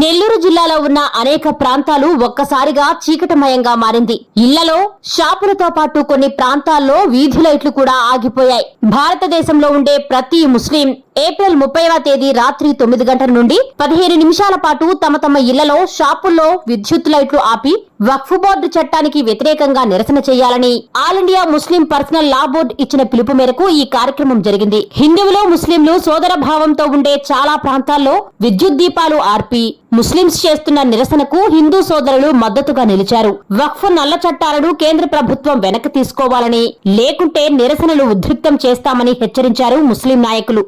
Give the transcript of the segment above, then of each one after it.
నెల్లూరు జిల్లాలో ఉన్న అనేక ప్రాంతాలు ఒక్కసారిగా చీకటమయంగా మారింది. ఇళ్లలో, షాపులతో పాటు కొన్ని ప్రాంతాల్లో వీధి లైట్లు కూడా ఆగిపోయాయి. భారతదేశంలో ఉండే ప్రతి ముస్లిం ఏప్రిల్ 30వ తేదీ రాత్రి 9 గంటల నుండి 15 నిమిషాల పాటు తమ తమ ఇళ్లలో, షాపుల్లో విద్యుత్ లైట్లు ఆపి వక్ఫ్ బోర్డు చట్టానికి వ్యతిరేకంగా నిరసన చేయాలని ఆల్ ఇండియా ముస్లిం పర్సనల్ లా బోర్డు ఇచ్చిన పిలుపు మేరకు ఈ కార్యక్రమం జరిగింది. హిందువులు, ముస్లింలు సోదర భావంతో ఉండే చాలా ప్రాంతాల్లో విద్యుత్ దీపాలు ఆర్పి ముస్లింస్ చేస్తున్న నిరసనకు హిందూ సోదరులు మద్దతుగా నిలిచారు. వక్ఫ్ నల్ల చట్టాలను కేంద్ర ప్రభుత్వం వెనక్కి తీసుకోవాలని, లేకుంటే నిరసనలు ఉధృతం చేస్తామని హెచ్చరించారు ముస్లిం నాయకులు.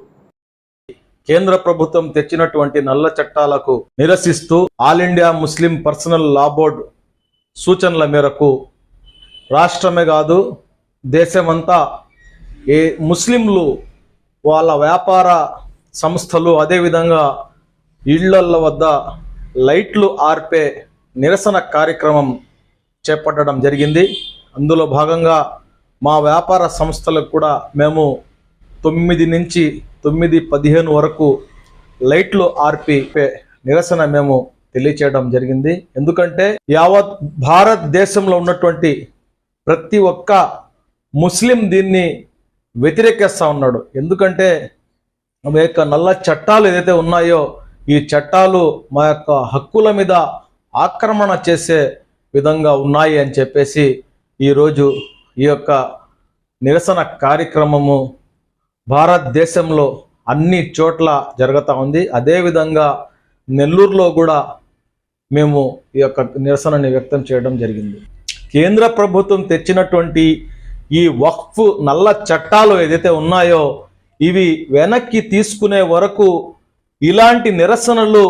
కేంద్ర ప్రభుత్వం తెచ్చినటువంటి నల్ల చట్టాలకు నిరసిస్తూ ఆల్ ఇండియా ముస్లిం పర్సనల్ లా బోర్డ్ సూచనల మేరకు రాష్ట్రమే కాదు దేశమంతా ముస్లింలు వాళ్ళ వ్యాపార సంస్థలు అదేవిధంగా ఇళ్ల వద్ద లైట్లు ఆర్పే నిరసన కార్యక్రమం చేపట్టడం జరిగింది. అందులో భాగంగా మా వ్యాపార సంస్థలకు కూడా మేము 9 నుంచి 9:15 వరకు లైట్లు ఆర్పి నిరసన మేము తెలియచేయడం జరిగింది. ఎందుకంటే యావత్ భారతదేశంలో ఉన్నటువంటి ప్రతి ఒక్క ముస్లిం దీన్ని వ్యతిరేకిస్తూ ఉన్నాడు. ఎందుకంటే మా యొక్క నల్ల చట్టాలు ఏదైతే ఉన్నాయో ఈ చట్టాలు మా యొక్క హక్కుల మీద ఆక్రమణ చేసే విధంగా ఉన్నాయి అని చెప్పేసి ఈరోజు ఈ యొక్క నిరసన కార్యక్రమము భారతదేశంలో అన్ని చోట్ల జరుగుతూ ఉంది. అదేవిధంగా నెల్లూరులో కూడా మేము ఈ యొక్క నిరసనని వ్యక్తం చేయడం జరిగింది. కేంద్ర ప్రభుత్వం తెచ్చినటువంటి ఈ వక్ఫ్ నల్ల చట్టాలు ఏదైతే ఉన్నాయో ఇవి వెనక్కి తీసుకునే వరకు ఇలాంటి నిరసనలు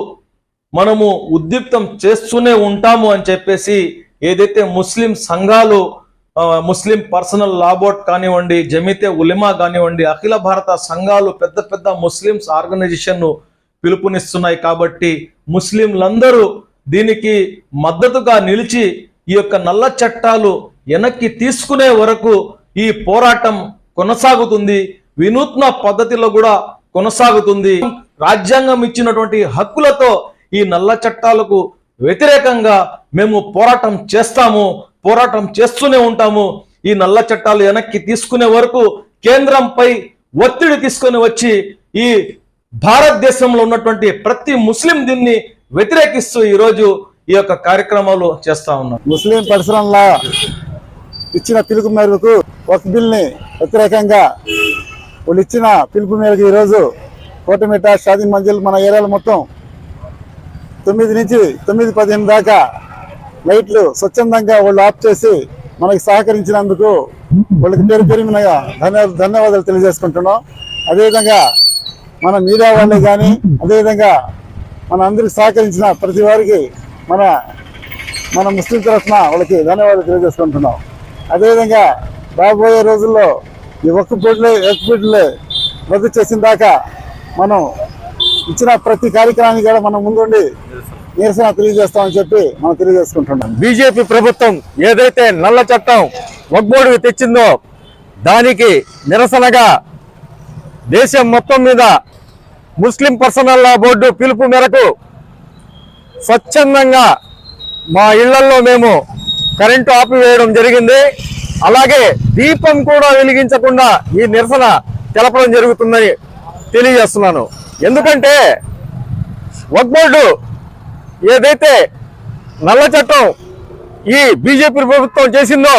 మనము ఉద్రిక్తం చేస్తూనే ఉంటాము అని చెప్పేసి ఏదైతే ముస్లిం సంఘాలు, ముస్లిం పర్సనల్ లా బోర్డ్ కానివ్వండి, జమీతే ఉలమా కానివ్వండి, అఖిల భారత సంఘాలు పెద్ద పెద్ద ముస్లిమ్స్ ఆర్గనైజేషన్ పిలుపునిస్తున్నాయి. కాబట్టి ముస్లింలందరూ దీనికి మద్దతుగా నిలిచి ఈ యొక్క నల్ల చట్టాలు వెనక్కి తీసుకునే వరకు ఈ పోరాటం కొనసాగుతుంది. వినూత్న పద్ధతిలో కూడా కొనసాగుతుంది. రాజ్యాంగం ఇచ్చినటువంటి హక్కులతో ఈ నల్ల చట్టాలకు వ్యతిరేకంగా మేము పోరాటం చేస్తాము, పోరాటం చేస్తూనే ఉంటాము. ఈ నల్ల చట్టాలు వెనక్కి తీసుకునే వరకు కేంద్రంపై ఒత్తిడి తీసుకొని వచ్చి ఈ భారతదేశంలో ఉన్నటువంటి ప్రతి ముస్లిం దీన్ని వ్యతిరేకిస్తూ ఈరోజు ఈ యొక్క కార్యక్రమాలు చేస్తా ఉన్నాం. ముస్లిం పర్సనల్ లా ఇచ్చిన పిలుపు మేరకు వక్ఫ్ బిల్ని వ్యతిరేకంగా వాళ్ళు ఇచ్చిన పిలుపు మేరకు ఈరోజు కోటమిట, షాదీ మంజిల్ మన ఏరియాలో మొత్తం 9 నుంచి 9:15 దాకా లైట్లు స్వచ్ఛందంగా వాళ్ళు ఆఫ్ చేసి మనకి సహకరించినందుకు వాళ్ళకి పేరు పెరిగినగా ధన్యవాదాలు తెలియజేసుకుంటున్నాం. అదేవిధంగా మన మీడియా వాళ్ళే కానీ అదేవిధంగా మన అందరికి సహకరించిన ప్రతి వారికి మన ముస్లిం తరఫున వాళ్ళకి ధన్యవాదాలు తెలియజేసుకుంటున్నాం. అదేవిధంగా రాబోయే రోజుల్లో ఈ వక్ఫ్ బోర్డులే రద్దు చేసిన దాకా మనం ఇచ్చిన ప్రతి కార్యక్రమానికి కూడా మనం ముందుండి నిరసన తెలియజేస్తామని చెప్పి మనం తెలియజేసుకుంటున్నాం. బీజేపీ ప్రభుత్వం ఏదైతే నల్ల చట్టం వక్ఫ్ బోర్డు తెచ్చిందో దానికి నిరసనగా దేశం మొత్తం మీద ముస్లిం పర్సనల్ లా బోర్డు పిలుపు మేరకు స్వచ్ఛందంగా మా ఇళ్లలో మేము కరెంటు ఆపివేయడం జరిగింది. అలాగే దీపం కూడా వెలిగించకుండా ఈ నిరసన తెలపడం జరుగుతుందని తెలియజేస్తున్నాను. ఎందుకంటే వక్ఫ్ బోర్డు ఏదైతే నల్ల చట్టం ఈ బీజేపీ ప్రభుత్వం చేసిందో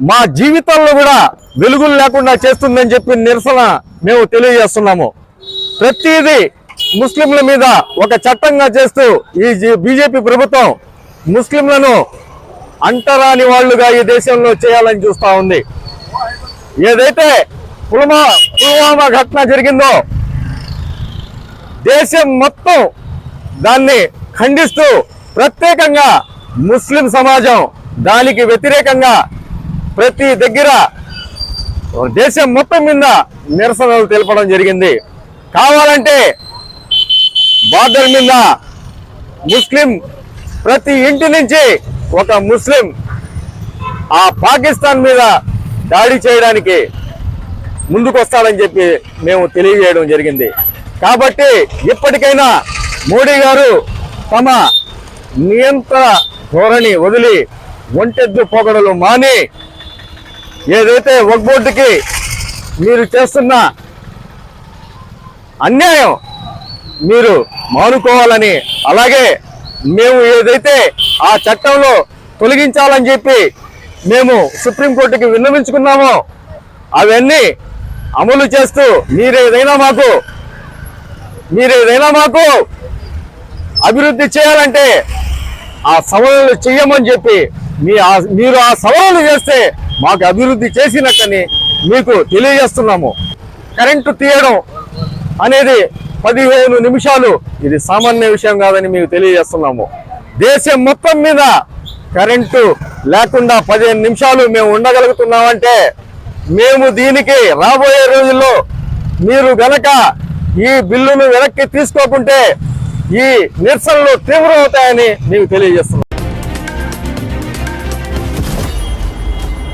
మా జీవితంలో కూడా వెలుగులు లేకుండా చేస్తుందని చెప్పి నిరసన మేము తెలియజేస్తున్నాము. ప్రతిదీ ముస్లింల మీద ఒక చట్టంగా చేస్తూ ఈ బీజేపీ ప్రభుత్వం ముస్లింలను అంటరాని వాళ్ళుగా ఈ దేశంలో చేయాలని చూస్తూ ఉంది. ఏదైతే పుల్వామా ఘటన జరిగిందో దేశం మొత్తం దాన్ని ఖండిస్తూ ప్రత్యేకంగా ముస్లిం సమాజం దానికి వ్యతిరేకంగా ప్రతి దగ్గర దేశం మొత్తం మీద నిరసనలు తెలపడం జరిగింది. కావాలంటే బార్డర్ మీద ముస్లిం ప్రతి ఇంటి నుంచి ఒక ముస్లిం ఆ పాకిస్తాన్ మీద దాడి చేయడానికి ముందుకొస్తాడని చెప్పి మేము తెలియజేయడం జరిగింది. కాబట్టి ఇప్పటికైనా మోడీ గారు తమ నియంత్రణ ధోరణి వదిలి ఒంటెద్దు పొగడలు మాని ఏదైతే వక్ఫ్ బోర్డుకి మీరు చేస్తున్న అన్యాయం మీరు మానుకోవాలని, అలాగే మేము ఏదైతే ఆ చట్టంలో తొలగించాలని చెప్పి మేము సుప్రీంకోర్టుకి విన్నవించుకున్నామో అవన్నీ అమలు చేస్తూ మీరేదైనా మాకు అభివృద్ధి చేయాలంటే ఆ సవరణలు చెయ్యమని చెప్పి మీరు ఆ సవరణలు చేస్తే మాకు అభివృద్ధి చేసినట్టని మీకు తెలియజేస్తున్నాము. కరెంటు తీయడం అనేది 15 నిమిషాలు ఇది సామాన్య విషయం కాదని మీకు తెలియజేస్తున్నాము. దేశం మొత్తం మీద కరెంటు లేకుండా 15 నిమిషాలు మేము ఉండగలుగుతున్నామంటే మేము దీనికి రాబోయే రోజుల్లో మీరు గనక ఈ బిల్లును వెనక్కి తీసుకోకుంటే ఈ నిరసనలు తీవ్రమవుతాయని మీకు తెలియజేస్తున్నాం.